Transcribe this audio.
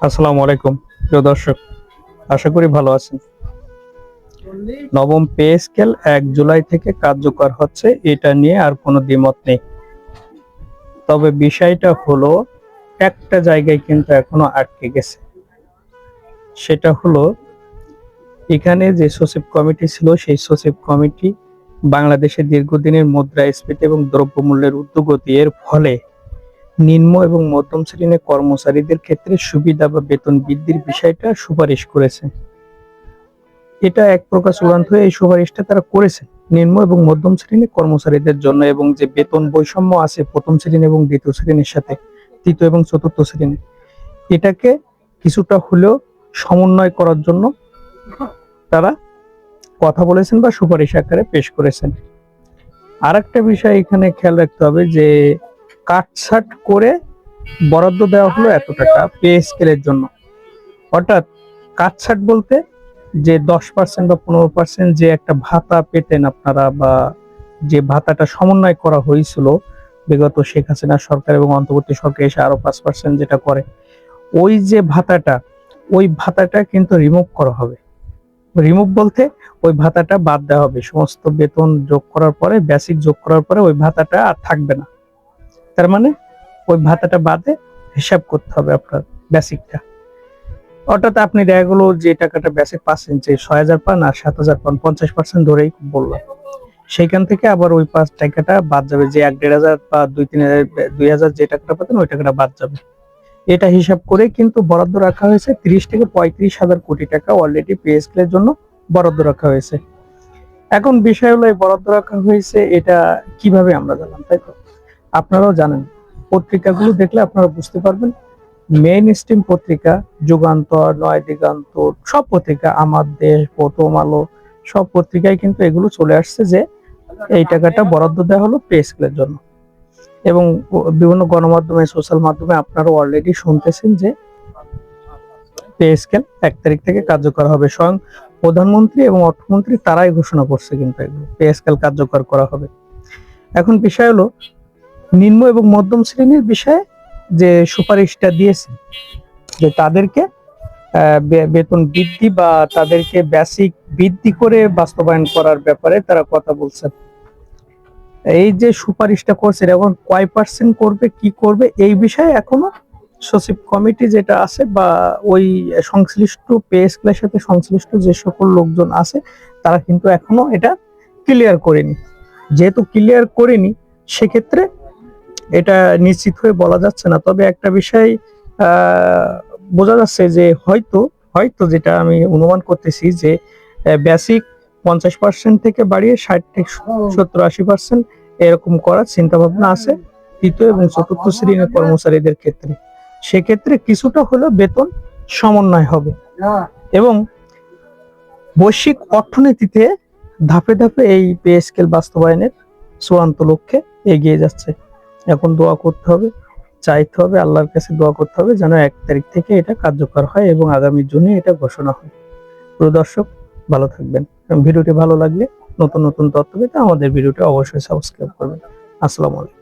আসসালামু আলাইকুম প্রিয় দর্শক, আশা করি ভালো আছেন। নবম পে স্কেল 1 জুলাই থেকে কার্যকর হচ্ছে, এটা নিয়ে আর কোনো দ্বিমত নেই। তবে বিষয়টা হলো একটা জায়গায় কিন্তু এখনো আটকে গেছে। সেটা হলো এখানে যে সচিব কমিটি ছিল, সেই সচিব কমিটি বাংলাদেশে দীর্ঘদিনের মুদ্রাস্ফীতি এবং দ্রব্যমূল্যের ঊর্ধ্বগতি এর ফলে নিম্ন এবং মধ্যম শ্রেণীর কর্মচারীদের ক্ষেত্রে সুবিধা বা বেতন বৃদ্ধির বিষয়টা সুপারিশ করেছে। এটা এক প্রকার চূড়ান্ত হয়ে এই সুপারিশটা তারা করেছে নিম্ন এবং মধ্যম শ্রেণীর কর্মচারীদের জন্য, এবং যে বেতন বৈষম্য আছে প্রথম শ্রেণী এবং দ্বিতীয় শ্রেণীর সাথে, তৃতীয় এবং চতুর্থ শ্রেণী, এটাকে কিছুটা হলেও সমন্বয় করার জন্য তারা কথা বলেছেন বা সুপারিশ আকারে পেশ করেছেন। আর একটা বিষয় এখানে খেয়াল রাখতে হবে যে কাটছাট করে বরাদ্দ দেওয়া হলো এত টাকা পে স্কেলের জন্য। অর্থাৎ কাটছাট বলতে যে 10% বা 15% যে একটা ভাতা পেতেন আপনারা, বা যে ভাতাটা সমন্বয় করা হয়েছিল বিগত শেখ হাসিনা সরকার এবং অন্তর্বর্তী সরকার এসে আরো 5% যেটা করে, ওই যে ভাতাটা, ওই ভাতাটা কিন্তু রিমুভ করা হবে। রিমুভ বলতে ওই ভাতাটা বাদ দেওয়া হবে। সমস্ত বেতন যোগ করার পরে, বেসিক যোগ করার পরে ওই ভাতাটা আর থাকবে না। তার মানে ওই ভাতাটা বাদে হিসাব করতে হবে আপনার বেসিকটা। অর্থাৎ আপনি দেখা গেলো যে টাকাটা বেসিক পাচ্ছেন, যে 6,000 পান আর 7,000 পান, 50% ধরেই বললাম, সেইখান থেকে আবার ওই 5 টাকাটা বাদ যাবে, যে 1,500 বা 2-3,000 2,000 যে টাকাটা পাতেন ওই টাকাটা বাদ যাবে। এটা হিসাব করে কিন্তু বরাদ্দ রাখা হয়েছে 30 থেকে 35,000 কোটি টাকা অলরেডি পে স্কেলের জন্য বরাদ্দ রাখা হয়েছে। এখন বিষয় হলো এই বরাদ্দ রাখা হয়েছে এটা কিভাবে আমরা জানলাম, তাই তো? আপনারাও জানেন, পত্রিকাগুলো দেখলে আপনারা বুঝতে পারবেন। মেইন স্ট্রিম পত্রিকা, যুগান্তর, নয় দিগান্ত, সব পত্রিকা, আমার দেশ, প্রথম আলো, সব পত্রিকায় কিন্তু এগুলো চলে আসছে যে এই টাকাটা বরাদ্দ দেওয়া হলো পে স্কেলের জন্য। এবং বিভিন্ন গণমাধ্যমে, সোশ্যাল মাধ্যমে আপনারা অলরেডি শুনতেছেন যে পে স্কেল 1 তারিখ থেকে কার্যকর হবে। স্বয়ং প্রধানমন্ত্রী এবং অর্থমন্ত্রী তারাই ঘোষণা করছে কিন্তু এগুলো পে স্কেল কার্যকর করা হবে। এখন বিষয় হলো নিম্ন এবং মধ্যম শ্রেণীর বিষয়ে যে সুপারিশটা দিয়েছে, যে তাদেরকে বেতন বৃদ্ধি বা তাদেরকে বেসিক বৃদ্ধি করে বাস্তবায়ন করার ব্যাপারে তারা কথা বলছেন। এই যে সুপারিশটা করছে, এখন কয় পার্সেন্ট করবে, কি করবে, এই বিষয়ে এখনো সচিব কমিটি যেটা আছে বা ওই সংশ্লিষ্ট পে স্কেলের সাথে সংশ্লিষ্ট যে সকল লোকজন আছে, তারা কিন্তু এখনো এটা ক্লিয়ার করেনি। যেহেতু ক্লিয়ার করেনি, সেক্ষেত্রে এটা নিশ্চিত হয়ে বলা যাচ্ছে না। তবে একটা বিষয় বোঝা যাচ্ছে যে হয়তো হয়তো যেটা আমি অনুমান করতেছি যে বেসিক 50% থেকে বাড়িয়ে 60 থেকে 70-80% এরকম করার চিন্তা ভাবনা আছে তৃতীয় এবং চতুর্থ শ্রেণীর কর্মচারীদের ক্ষেত্রে। সেক্ষেত্রে কিছুটা হলেও বেতন সমন্বয় হবে এবং বৈশ্বিক অর্থনীতিতে ধাপে ধাপে এই পে স্কেল বাস্তবায়নের চূড়ান্ত লক্ষ্যে এগিয়ে যাচ্ছে। এখন দোয়া করতে হবে, চাইতে হবে, আল্লাহর কাছে দোয়া করতে হবে যেন 1 তারিখ থেকে এটা কার্যকর হয় এবং আগামী জুনে এটা ঘোষণা হয়। প্রিয় দর্শক, ভালো থাকবেন এবং ভিডিওটি ভালো লাগলে নতুন নতুন তথ্য পেতে আমাদের ভিডিওটি অবশ্যই সাবস্ক্রাইব করবেন। আসসালামু আলাইকুম।